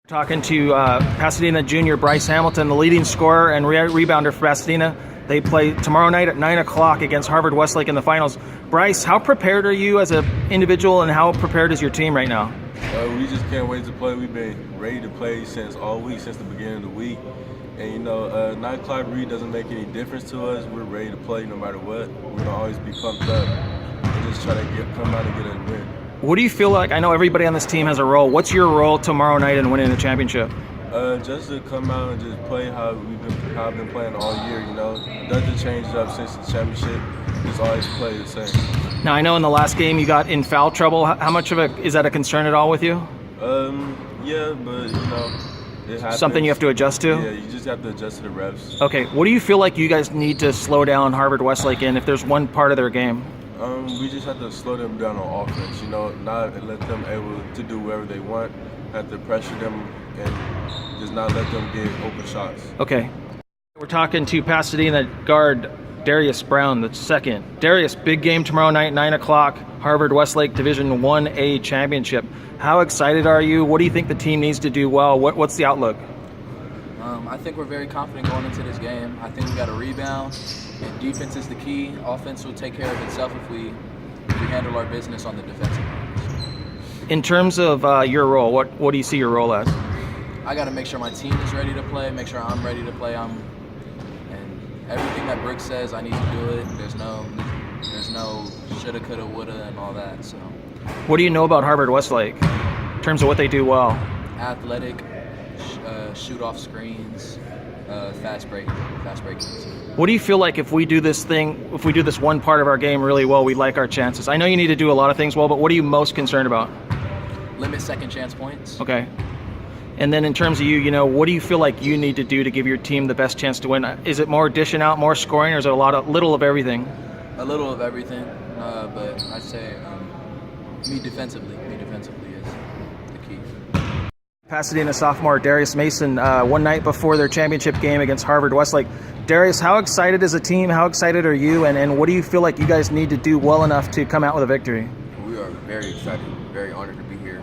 Talking to Pasadena junior Bryce Hamilton, the leading scorer and rebounder for Pasadena. They play tomorrow night at 9 o'clock against Harvard Westlake in the finals. Bryce, how prepared are you as an individual, and how prepared is your team right now? We just can't wait to play. We've been ready to play since all week, since the beginning of the week. And 9 o'clock read doesn't make any difference to us. We're ready to play no matter what. We're going to always be pumped up and just try to come out and get a win. What do you feel like? I know everybody on this team has a role. What's your role tomorrow night in winning the championship? Just to come out and just play how I've been playing all year. Nothing changed up since the championship. Just always play the same. Now I know in the last game you got in foul trouble. How much of is that a concern at all with you? Yeah, but it happens. Something you have to adjust to? Yeah, you just have to adjust to the refs. Okay, what do you feel like you guys need to slow down Harvard Westlake in if there's one part of their game? We just have to slow them down on offense, not let them able to do whatever they want, have to pressure them and just not let them get open shots. Okay. We're talking to Pasadena guard Darius Brown, the second. Darius, big game tomorrow night, 9 o'clock, Harvard Westlake Division 1A Championship. How excited are you? What do you think the team needs to do well? What's the outlook? I think we're very confident going into this game. I think we got a rebound, and defense is the key. Offense will take care of itself if we handle our business on the defensive end. In terms of your role, what do you see your role as? I got to make sure my team is ready to play, make sure I'm ready to play. And everything that Brick says, I need to do it. There's no shoulda, coulda, woulda, and all that. So. What do you know about Harvard Westlake in terms of what they do well? Athletic, shoot off screens, fast breaking. What do you feel like if we do this one part of our game really well, we like our chances? I know you need to do a lot of things well, but what are you most concerned about? Limit second chance points. Okay. And then in terms of you, what do you feel like you need to do to give your team the best chance to win? Is it more dishing out, more scoring, or is it little of everything? A little of everything, but I'd say me defensively is the key. Pasadena sophomore Darius Mason, one night before their championship game against Harvard Westlake. Darius, how excited is the team? How excited are you? And what do you feel like you guys need to do well enough to come out with a victory? We are very excited, very honored to be here.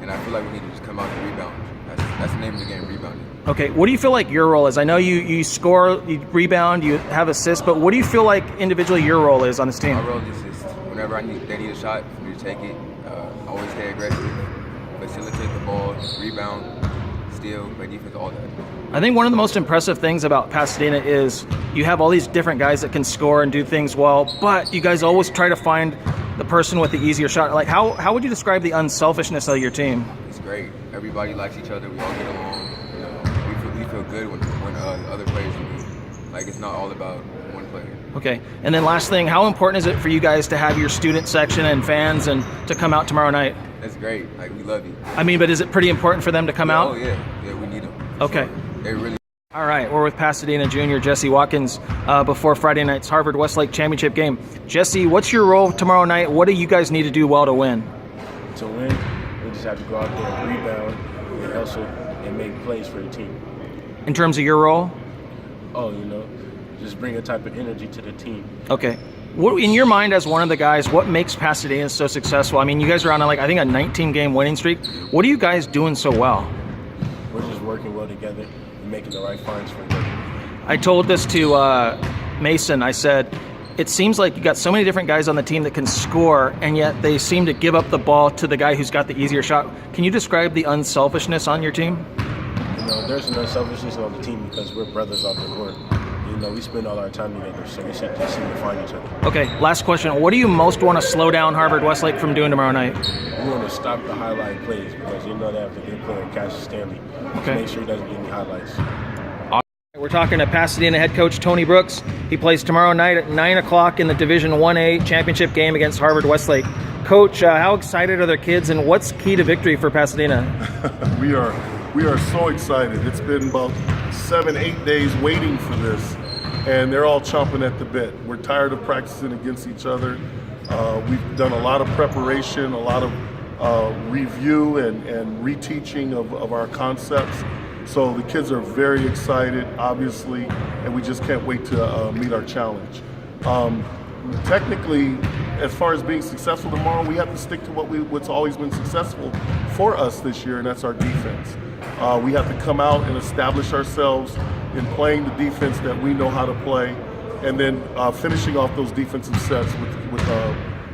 And I feel like we need to just come out and rebound. That's the name of the game, rebounding. Okay, what do you feel like your role is? I know you score, you rebound, you have assists, but what do you feel like individually your role is on this team? My role is just whenever they need a shot, for me to take it, always stay aggressive, facilitate the ball, rebound, steal, play defense, all that. I think one of the most impressive things about Pasadena is you have all these different guys that can score and do things well, but you guys always try to find the person with the easier shot. Like, how would you describe the unselfishness of your team? It's great. Everybody likes each other. We all get along. We feel good when other players do. Like, it's not all about one player. Okay. And then last thing, how important is it for you guys to have your student section and fans and to come out tomorrow night? That's great. Like, we love you. I mean, but is it pretty important for them to come out? Oh, yeah. Yeah, we need them. Okay. Sure. They really. All right, we're with Pasadena junior Jesse Watkins before Friday night's Harvard Westlake championship game. Jesse, what's your role tomorrow night? What do you guys need to do well to win? To win, we just have to go out there and rebound and hustle and make plays for the team. In terms of your role? Just bring a type of energy to the team. Okay. What, in your mind, as one of the guys, what makes Pasadena so successful? I mean, you guys are on I think a 19-game winning streak. What are you guys doing so well? We're just working well together and making the right finds for each other. I told this to Mason. I said, it seems like you got so many different guys on the team that can score, and yet they seem to give up the ball to the guy who's got the easier shot. Can you describe the unselfishness on your team? There's an unselfishness on the team because we're brothers off the court. We spend all our time together, so we should just seem to find each other. Okay, last question. What do you most want to slow down Harvard Westlake from doing tomorrow night? We want to stop the highlight plays because they have the good player, Cassius Stanley. Okay. Make sure he doesn't get any highlights. We're talking to Pasadena head coach Tony Brooks. He plays tomorrow night at 9 o'clock in the Division 1A championship game against Harvard Westlake. Coach, how excited are their kids, and what's key to victory for Pasadena? We are so excited. It's been about 7-8 days waiting for this, and they're all chomping at the bit. We're tired of practicing against each other. We've done a lot of preparation, a lot of review and reteaching of our concepts. So the kids are very excited, obviously, and we just can't wait to meet our challenge. technically, as far as being successful tomorrow, we have to stick to what's always been successful for us this year, and that's our defense. We have to come out and establish ourselves in playing the defense that we know how to play, and then finishing off those defensive sets with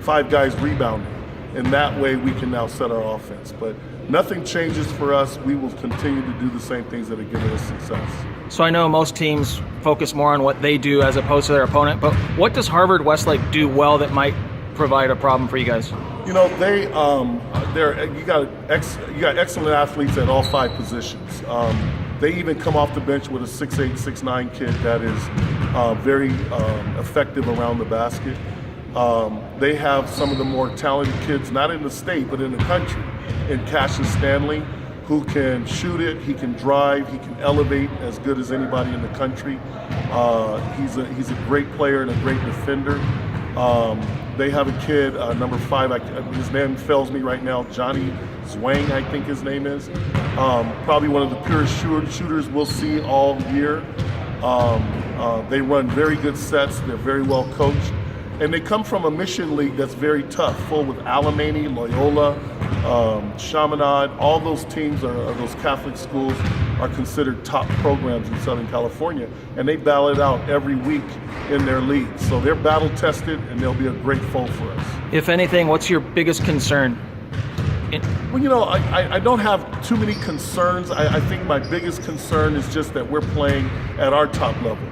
5 guys rebounding. And that way we can now set our offense. But nothing changes for us. We will continue to do the same things that are giving us success. So I know most teams focus more on what they do as opposed to their opponent, but what does Harvard Westlake do well that might provide a problem for you guys? You know, you got excellent athletes at all 5 positions. They even come off the bench with a 6'8", 6'9" kid that is very effective around the basket. They have some of the more talented kids, not in the state, but in the country, in Cassius Stanley, who can shoot it, he can drive, he can elevate as good as anybody in the country. He's a great player and a great defender. They have a kid, number 5, his name fails me right now, Johnny Zwang, I think his name is. Probably one of the purest shooters we'll see all year. They run very good sets, they're very well coached. And they come from a mission league that's very tough, full with Alemany, Loyola, Chaminade. All those teams, those Catholic schools, are considered top programs in Southern California. And they battle it out every week in their league. So they're battle tested, and they'll be a great foe for us. If anything, what's your biggest concern? Well, you know, I don't have too many concerns. I think my biggest concern is just that we're playing at our top level.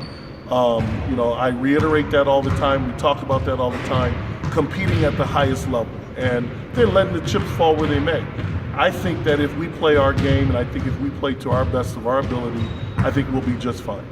You know, I reiterate that all the time. We talk about that all the time, competing at the highest level. And they're letting the chips fall where they may. I think that if we play our game, and I think if we play to our best of our ability, I think we'll be just fine.